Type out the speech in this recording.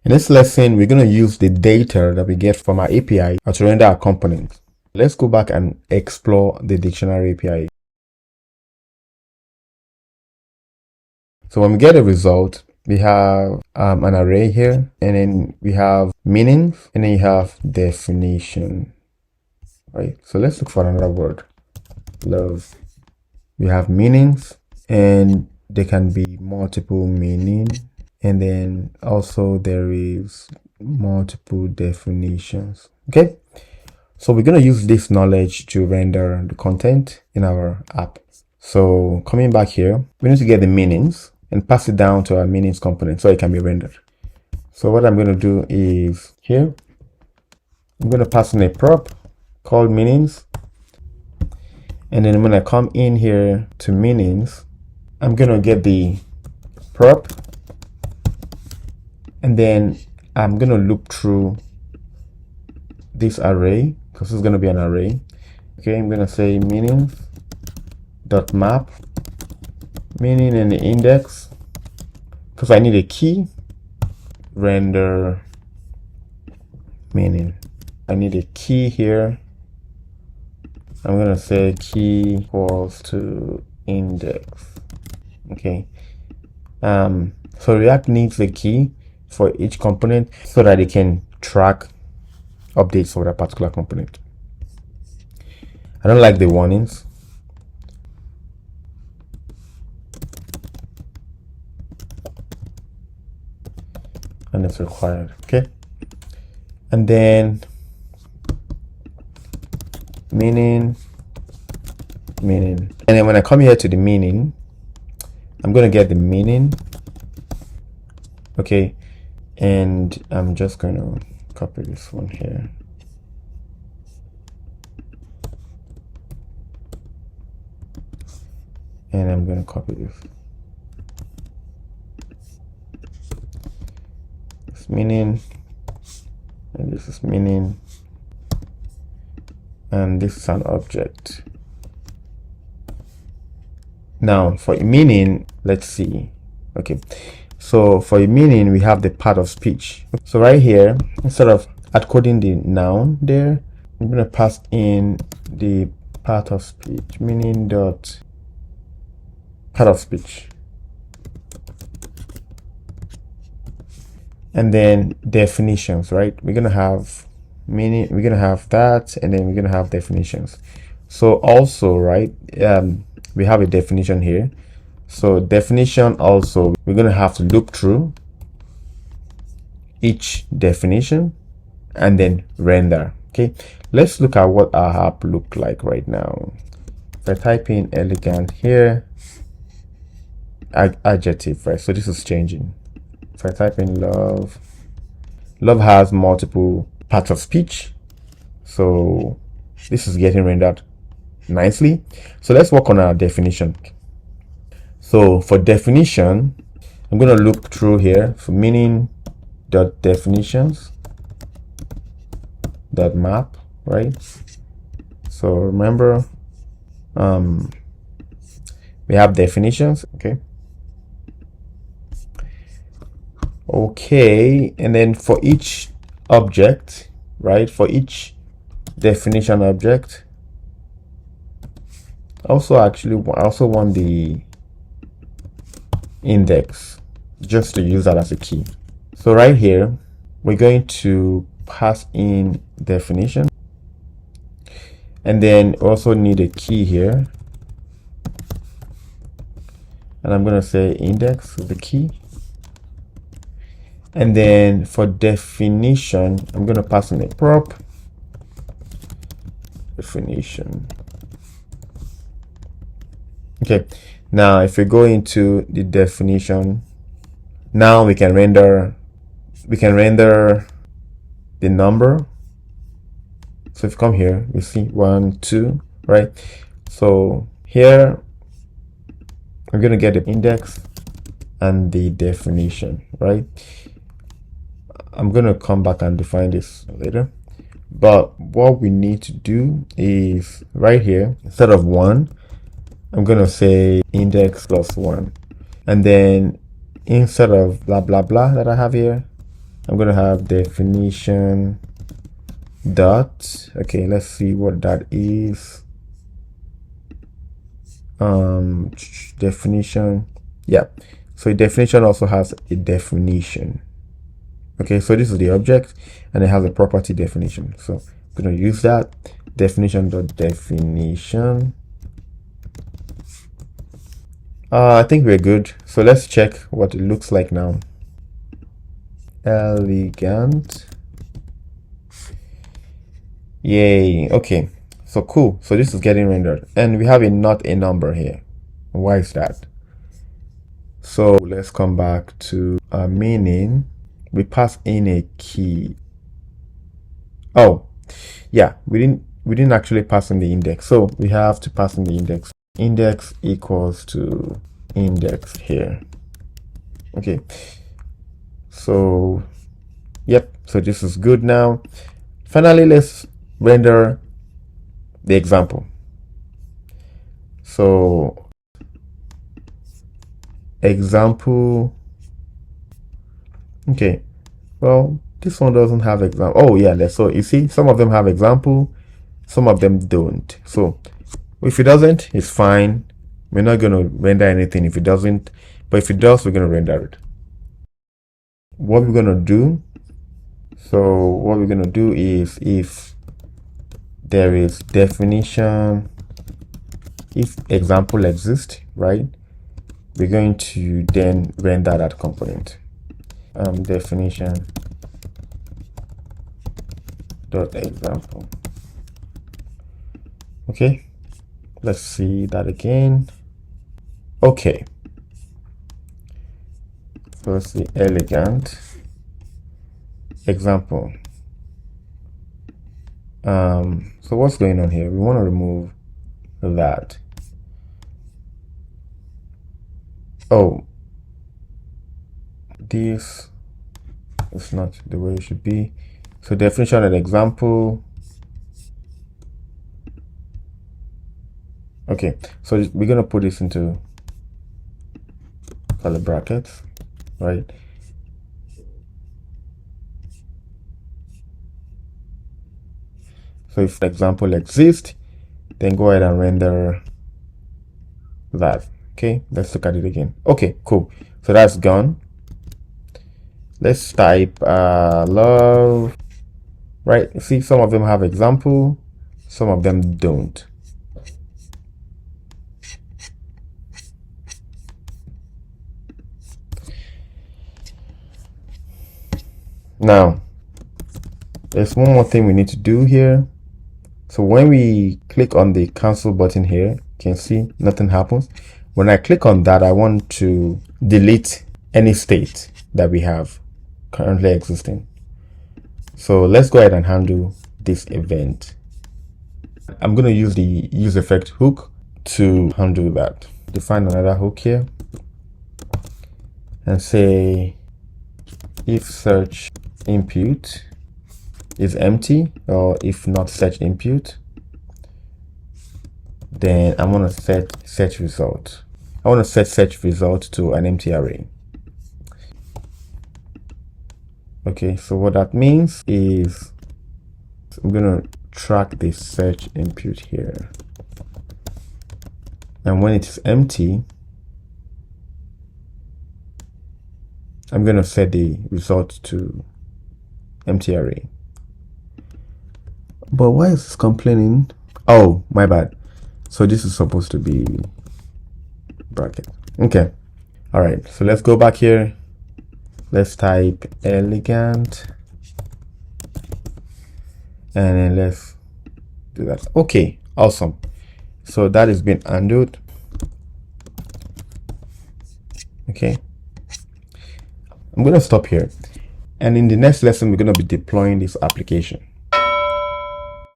In this lesson, we're going to use the data that we get from our API to render our components. Let's go back and explore the dictionary API. So when we get a result, we have an array here, and then we have meanings, and then you have definition, right? So let's look for another word, love. We have meanings, and there can be multiple meaning, and then also there is multiple definitions. Okay, so we're going to use this knowledge to render the content in our app. So coming back here, we need to get the meanings and pass it down to our meanings component so it can be rendered. So what I'm going to do is here, I'm going to pass in a prop called meanings. And then when I come in here to meanings, I'm going to get the prop. And then I'm going to loop through this array because it's going to be an array. Okay, I'm going to say meanings.map, meaning in the index, because I need a key, render meaning. I need a key here. I'm going to say key equals to index. Okay. So React needs a key for each component so that it can track updates for that particular component. I don't like the warnings. And it's required. Okay. And then meaning. And then when I come here to the meaning, I'm going to get the meaning. Okay. And I'm just going to copy this one here. And I'm going to copy this. This meaning. And this is meaning. And this is an object. Now for meaning, let's see. Okay. So for a meaning, we have the part of speech. So right here, instead of coding the noun there, I'm going to pass in the part of speech, meaning dot part of speech. And then definitions, right? We're going to have meaning, we're going to have that, and then we're going to have definitions. So also, right, we have a definition here. So definition also, we're going to have to loop through each definition and then render. Okay, let's look at what our app look like right now. If I type in elegant here, adjective, right? So this is changing. If I type in love has multiple parts of speech. So this is getting rendered nicely. So let's work on our definition. So for definition, I'm going to loop through here for meaning dot definitions dot map, right? So remember, we have definitions. Okay, and then for each object, right, for each definition object, I also want the index just to use that as a key. So right here, we're going to pass in definition, and then also need a key here, and I'm going to say index with the key. And then for definition, I'm going to pass in a prop definition. Okay, now if we go into the definition, now we can render the number. So if you come here, we see 1, 2, right? So here I'm going to get the index and the definition, right? I'm going to come back and define this later. But what we need to do is right here, instead of 1, I'm going to say index plus 1. And then instead of blah, blah, blah that I have here, I'm going to have definition dot. Okay, let's see what that is. Definition. Yeah, so definition also has a definition. Okay, so this is the object and it has a property definition. So I'm going to use that definition dot definition. I think we're good. So let's check what it looks like now. Elegant. Yay. Okay, so cool. So this is getting rendered and we have a not a number here. Why is that? So let's come back to our meaning. We pass in a key. Oh yeah, we didn't actually pass in the index, so we have to pass in the index. Index equals to index here. Okay, so yep, so this is good. Now finally let's render the example. So example. Okay, well, this one doesn't have example. Oh yeah, so you see, some of them have example, some of them don't. So if it doesn't, it's fine. We're not going to render anything if it doesn't, but if it does, we're going to render it. What we're going to do, so what we're going to do is, if there is definition, if example exists, right, we're going to then render that component. Definition dot example. Okay, let's see that again. Okay, so let's see elegant example. So what's going on here? We want to remove that. Oh, this is not the way it should be. So definition and example. Okay, so we're gonna put this into curly brackets, right? So if the example exists, then go ahead and render that. Okay, let's look at it again. Okay, cool. So that's gone. Let's type love, right? See, some of them have example, some of them don't. Now, there's one more thing we need to do here. So when we click on the cancel button here, you can see nothing happens. When I click on that, I want to delete any state that we have currently existing. So let's go ahead and handle this event. I'm going to use the use effect hook to handle that. Define another hook here and say if search input is empty, or if not search input, then I'm going to set search result. I want to set search result to an empty array. Okay, so what that means is I'm going to track the search input here, and when it is empty, I'm going to set the result to empty array. But why is this complaining? Oh, my bad. So this is supposed to be bracket. Okay, all right, so let's go back here. Let's type elegant and then let's do that. Okay, awesome. So that has been undone. Okay, I'm going to stop here, and in the next lesson we're going to be deploying this application.